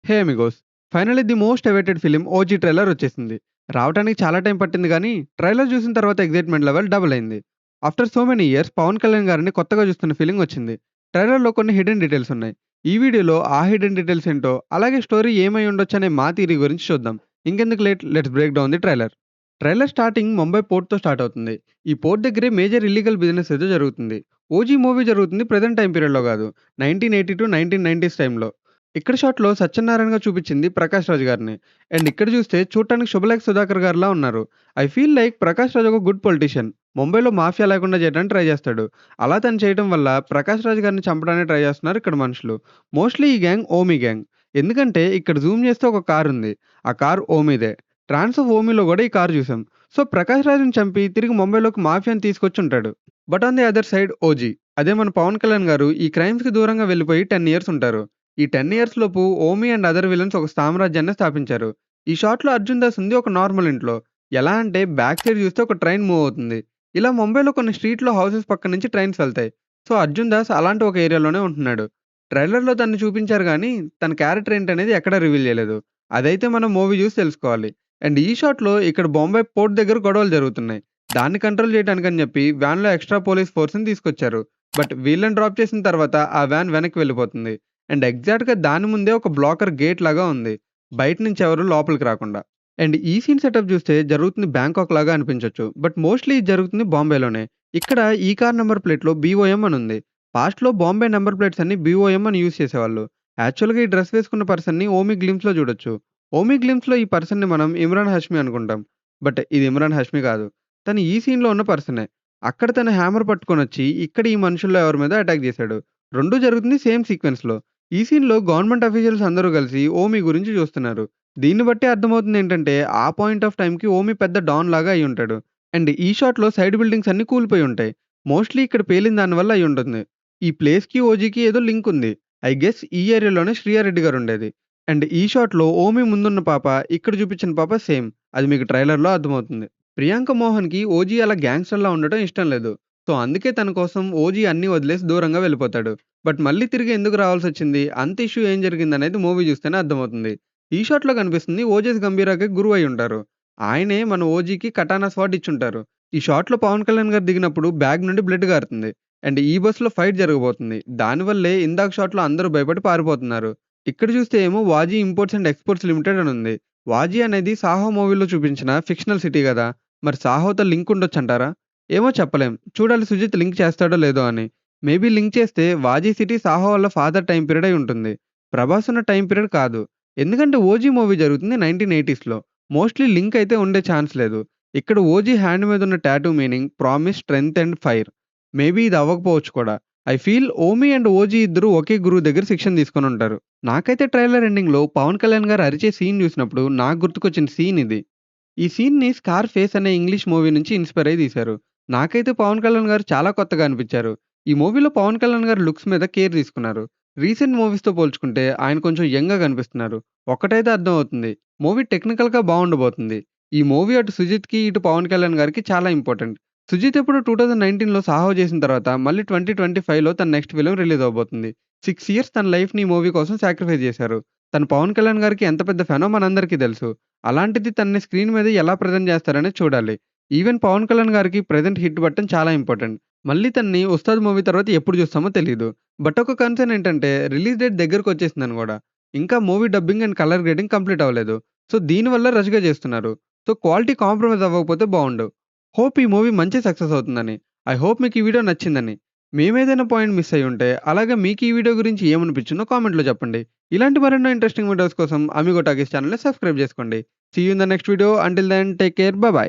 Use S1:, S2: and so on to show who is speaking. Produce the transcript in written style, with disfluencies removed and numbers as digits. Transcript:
S1: Hey amigos! Finally the most awaited film 'OG' trailer వచ్చేసింది. రావటానికి చాలా టైం పట్టింది గానీ, ట్రైలర్ చూసిన తర్వాత ఎక్సైట్‌మెంట్ లెవెల్ డబుల్ అయింది. After so many years Pawan Kalyan గారిని కొత్తగా చూస్తున్న ఫీలింగ్ వచ్చింది. ట్రైలర్‌లో కొన్ని హిడెన్ డీటెయిల్స్ ఉన్నాయి. ఈ వీడియోలో ఆ హిడెన్ డీటెయిల్స్ ఏంటో, అలాగే స్టోరీ ఏమై ఉండొచ్చనే మా థియరీ గురించి చూద్దాం. ఇంకెందుకు late, let's break down the trailer. Trailer starting Mumbai పోర్ట్‌తో స్టార్ట్ అవుతుంది. ఈ పోర్ట్ దగ్గరే మేజర్ ఇల్లీగల్ బిజినెస్ ఏదో జరుగుతుంది. 'ఓజీ' మూవీ జరుగుతుంది ప్రెజెంట్ టైమ్ పీరియడ్‌లో గాదు. 1980-1990s టైమ్‌లో. ఇక్కడ షాట్‌లో సత్యనారాయణగా చూపించింది 'ప్రకాష్ రాజ్' గారిని. అండ్ ఇక్కడ చూస్తే చూడటానికి 'శుభలేఖ సుధాకర్' గారిలా ఉన్నారు. I feel like 'Prakash Raj' ఒక గుడ్ పొలిటీషియన్. ముంబైలో మాఫియా లేకుండా చేయడానికి ట్రై చేస్తాడు. అలా తను చేయడం వల్ల 'ప్రకాష్ రాజ్' గారిని చంపడానికి ట్రై చేస్తున్నారు ఇక్కడ మనుషులు. మోస్ట్‌లీ ఈ గ్యాంగ్ ఓమీ గ్యాంగ్. ఎందుకంటే ఇక్కడ జూమ్ చేస్తే ఒక కార్ ఉంది. ఆ కార్ ఓమీదే. 'ట్రాన్స్ ఆఫ్ ఓమీ'లో కూడా ఈ కార్ చూసాం. సో 'ప్రకాష్ రాజ్‌ని' చంపి తిరిగి ముంబైలోకి మాఫియాని తీసుకొచ్చుంటాడు. But on the other side 'OG'. అదే మన పవన్ కళ్యాణ్ గారు ఈ క్రైమ్స్‌కి దూరంగా వెళ్ళిపోయి 10 ఇయర్స్ ఉంటారు. ఈ 10 ఇయర్స్ లోపు ఓమీ అండ్ అదర్ విలన్స్ ఒక సామ్రాజ్యాన్ని స్థాపించారు. ఈ షాట్‌లో అర్జున్ దాస్ ఉంది ఒక నార్మల్ ఇంట్లో. ఎలా అంటే బ్యాక్ సైడ్ చూస్తే ఒక ట్రైన్ మూవ్ అవుతుంది. ఇలా ముంబైలో కొన్ని స్ట్రీట్‌లో హౌసెస్ పక్క నుంచి ట్రైన్స్ వెళ్తాయి. సో అర్జున్ దాస్ అలాంటి ఒక ఏరియాలోనే ఉంటున్నాడు. ట్రైలర్‌లో తనని చూపించారు గానీ, తన క్యారెక్టర్ ఏంటనేది ఎక్కడా రివీల్ చేయలేదు. అదైతే మనం మూవీ చూసి తెలుసుకోవాలి. అండ్ ఈ షాట్‌లో ఇక్కడ బొంబాయి పోర్ట్ దగ్గర గొడవలు జరుగుతున్నాయి. దాన్ని కంట్రోల్ చేయడానికని చెప్పి వ్యాన్‌లో ఎక్స్‌ట్రా పోలీస్ ఫోర్స్‌ని తీసుకొచ్చారు. బట్ వీళ్ళని డ్రాప్ చేసిన తర్వాత ఆ వ్యాన్ వెనక్కి వెళ్ళిపోతుంది. అండ్ ఎగ్జాక్ట్‌గా దాని ముందే ఒక బ్లాకర్ గేట్ లాగా ఉంది. బయట నుంచి ఎవరు లోపలికి రాకుండా. అండ్ ఈ సీన్ సెటప్ చూస్తే జరుగుతుంది బ్యాంకాక్ లాగా అనిపించొచ్చు. బట్ మోస్ట్‌లీ ఇది జరుగుతుంది బాంబేలోనే. ఇక్కడ ఈ కార్ నంబర్ ప్లేట్‌లో బీఓఎం అని ఉంది. పాస్ట్‌లో బాంబే నంబర్ ప్లేట్స్ అన్ని బీఓఎం అని యూజ్ చేసేవాళ్ళు. యాక్చువల్‌గా ఈ డ్రెస్ వేసుకున్న పర్సన్‌ని ఓమీ గ్లిమ్స్‌లో చూడొచ్చు. ఓమీ గ్లిమ్స్‌లో ఈ పర్సన్‌ని మనం ఇమ్రాన్ హష్మి అనుకుంటాం. బట్ ఇది ఇమ్రాన్ హష్మి కాదు. తను ఈ సీన్‌లో ఉన్న పర్సనే. అక్కడ తను హ్యామర్ పట్టుకొనొచ్చి ఇక్కడ ఈ మనుషుల్లో ఎవరి మీద అటాక్ చేశాడు. 2 జరుగుతుంది సేమ్ సీక్వెన్స్‌లో. ఈ సీన్‌లో గవర్నమెంట్ అఫీషియల్స్ అందరూ కలిసి ఓమీ గురించి చూస్తున్నారు. దీన్ని బట్టే అర్థమవుతుందేంటంటే, ఆ పాయింట్ ఆఫ్ టైమ్‌కి ఓమీ పెద్ద డాన్ లాగా అయ్యుంటాడు. అండ్ ఈ షాట్‌లో సైడ్ బిల్డింగ్స్ అన్నీ కూలిపోయి ఉంటాయి. మోస్ట్‌లీ ఇక్కడ పేలిన దాని వల్ల అయ్యుంటుంది. ఈ ప్లేస్‌కి, ఓజీకి ఏదో లింక్ ఉంది. ఐ గెస్ ఈ ఏరియాలోనే శ్రీయారెడ్డి గారుండేది. అండ్ ఈ షాట్‌లో ఓమీ ముందున్న పాప, ఇక్కడ చూపించిన పాప సేమ్. అది మీకు ట్రైలర్‌లో అర్థమవుతుంది. ప్రియాంక మోహన్‌కి ఓజీ అలా గ్యాంగ్‌స్టర్‌లా ఉండటం ఇష్టం లేదు. సో అందుకే తన కోసం ఓజీ అన్నీ వదిలేసి దూరంగా వెళ్ళిపోతాడు. బట్ మళ్ళీ తిరిగి ఎందుకు రావాల్సొచ్చింది? అంత ఇష్యూ ఏం జరిగిందనేది మూవీ చూస్తేనే అర్థమవుతుంది. ఈ షాట్‌లో కనిపిస్తుంది ఓజేస్ గంభీరాకి గురువై ఉంటారు. ఆయనే మన ఓజీకి కటానా స్వాట్ ఇచ్చుంటారు. ఈ షాట్‌లో పవన్ కళ్యాణ్ గారు దిగినప్పుడు బ్యాగ్ నుండి బ్లడ్ గారుతుంది. అండ్ ఈ బస్‌లో ఫైట్ జరగబోతుంది. దానివల్లే ఇందాక షాట్‌లో అందరూ భయపడి పారిపోతున్నారు. ఇక్కడ చూస్తే ఏమో వాజీ ఇంపోర్ట్స్ అండ్ ఎక్స్‌పోర్ట్స్ లిమిటెడ్ అని ఉంది. వాజీ అనేది 'సాహో' మూవీలో చూపించిన ఫిక్షనల్ సిటీ గదా! మరి 'సాహో'తో లింక్ ఉండొచ్చంటారా? ఏమో చెప్పలేం. చూడాలి సుజిత్ లింక్ చేస్తాడో లేదో అని. మేబీ లింక్ చేస్తే వాజీ సిటీ 'సాహో' వాళ్ళ ఫాదర్ టైమ్ పీరియడ్ అయి ఉంటుంది. ప్రభాస్ ఉన్న టైమ్ పీరియడ్ కాదు. ఎందుకంటే 'ఓజీ' మూవీ జరుగుతుంది 1980స్‌లో. మోస్ట్‌లీ లింక్ అయితే ఉండే ఛాన్స్ లేదు. ఇక్కడ 'ఓజీ' హ్యాండ్ మీద ఉన్న tattoo meaning promise, strength and fire. Maybe ఇది అవ్వకపోవచ్చు కూడా. I feel owe me and OG ఇద్దరు ఒకే గురువు దగ్గర శిక్షణ తీసుకొనుంటారు. నాకైతే ట్రైలర్ ఎండింగ్‌లో పవన్ కళ్యాణ్ గారు అరిచే సీన్ చూసినప్పుడు నాకు గుర్తుకొచ్చిన సీన్ ఇది. ఈ సీన్‌ని 'స్కార్ ఫేస్' అనే ఇంగ్లీష్ మూవీ నుంచి ఇన్‌స్పైర్ అయ్యి తీశారు. నాకైతే పవన్ కళ్యాణ్ గారు చాలా కొత్తగా అనిపించారు. ఈ మూవీలో పవన్ కళ్యాణ్ గారు లుక్స్ మీద కేర్ తీసుకున్నారు. రీసెంట్ మూవీస్‌తో పోల్చుకుంటే ఆయన కొంచెం యంగ్‌గా కనిపిస్తున్నారు. ఒక్కటైతే అర్థమవుతుంది. మూవీ టెక్నికల్‌గా బావుండబోతుంది. ఈ మూవీ అటు సుజిత్‌కి, ఇటు పవన్ కళ్యాణ్ గారికి చాలా ఇంపార్టెంట్. సుజిత్ ఎప్పుడో 2019లో 'సాహో' చేసిన తర్వాత మళ్ళీ 2025లో తన నెక్స్ట్ ఫిల్మ్ రిలీజ్ అవ్వబోతుంది. 6 ఇయర్స్ తన లైఫ్‌ని ఈ మూవీ కోసం సాక్రిఫైస్ చేశారు. తను పవన్ కళ్యాణ్ గారికి ఎంత పెద్ద ఫ్యానో మనందరికీ తెలుసు. అలాంటిది తనని స్క్రీన్ మీద ఎలా ప్రెజెంట్ చేస్తారనేది చూడాలి. ఈవెన్ పవన్ కళ్యాణ్ గారికి ప్రెజెంట్ హిట్ పట్టడం చాలా ఇంపార్టెంట్. మళ్ళీ తనని 'ఉస్తాద్' మూవీ తర్వాత ఎప్పుడు చూస్తామో తెలీదు. బట్ ఒక కన్సర్న్ ఏంటంటే రిలీజ్ డేట్ దగ్గరకొచ్చేసిందని గూడా. ఇంకా movie dubbing and colour grading complete అవ్వలేదు. సో దీనివల్ల రష్‌గా చేస్తున్నారు. సో క్వాలిటీ కాంప్రమైజ్ అవ్వకపోతే బావుండు. హోప్ ఈ మూవీ మంచి సక్సెస్ అవుతుందని. ఐ హోప్ మీకు ఈ వీడియో నచ్చిందని. మేమేదైనా పాయింట్ మిస్ అయ్యుంటే, అలాగే మీకు ఈ వీడియో గురించి ఏమనిపించిందో కామెంట్‌లో చెప్పండి. ఇలాంటి మరెన్నో ఇంట్రెస్టింగ్ వీడియోస్ కోసం అమిగో టాకీస్ ఛానెల్‌ని సబ్స్క్రైబ్ చేసుకోండి. See you in the next video. Until then take care. Bye by.